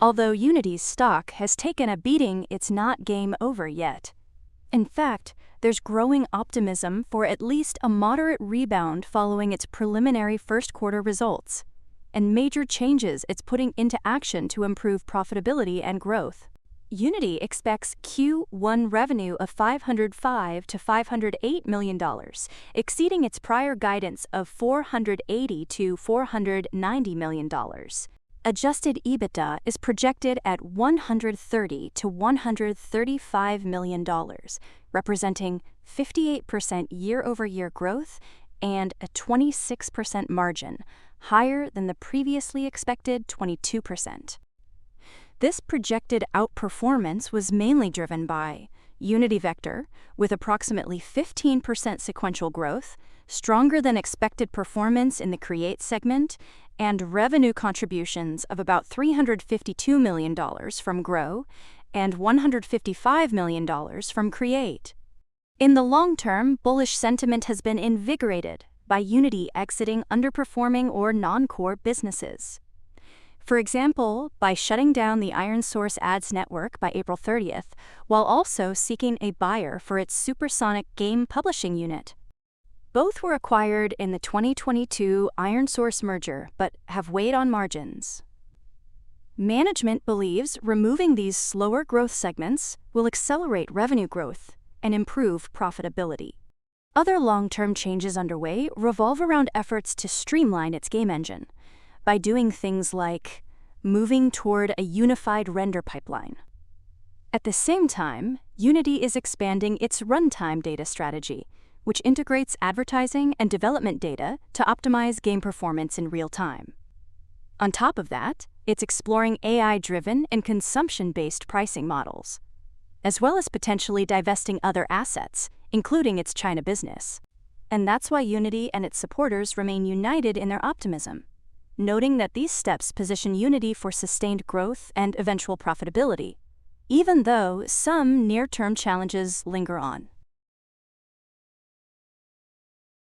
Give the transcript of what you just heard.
Although Unity's stock has taken a beating, it's not game over yet. In fact, there's growing optimism for at least a moderate rebound following its preliminary first quarter results, and major changes it's putting into action to improve profitability and growth. Unity expects Q1 revenue of $505 to $508 million, exceeding its prior guidance of $480 to $490 million. Adjusted EBITDA is projected at $130 to $135 million, representing 58% year-over-year growth and a 26% margin, higher than the previously expected 22%. This projected outperformance was mainly driven by Unity Vector, with approximately 15% sequential growth, stronger than expected performance in the Create segment, and revenue contributions of about $352 million from Grow and $155 million from Create. In the long term, bullish sentiment has been invigorated by Unity exiting underperforming or non-core businesses. For example, by shutting down the ironSource ads network by April 30th, while also seeking a buyer for its supersonic game publishing unit. Both were acquired in the 2022 ironSource merger but have weighed on margins. Management believes removing these slower growth segments will accelerate revenue growth and improve profitability. Other long-term changes underway revolve around efforts to streamline its game engine by doing things like moving toward a unified render pipeline. At the same time, Unity is expanding its runtime data strategy, which integrates advertising and development data to optimize game performance in real time. On top of that, it's exploring AI-driven and consumption-based pricing models, as well as potentially divesting other assets, including its China business. And that's why Unity and its supporters remain united in their optimism, noting that these steps position Unity for sustained growth and eventual profitability, even though some near-term challenges linger on.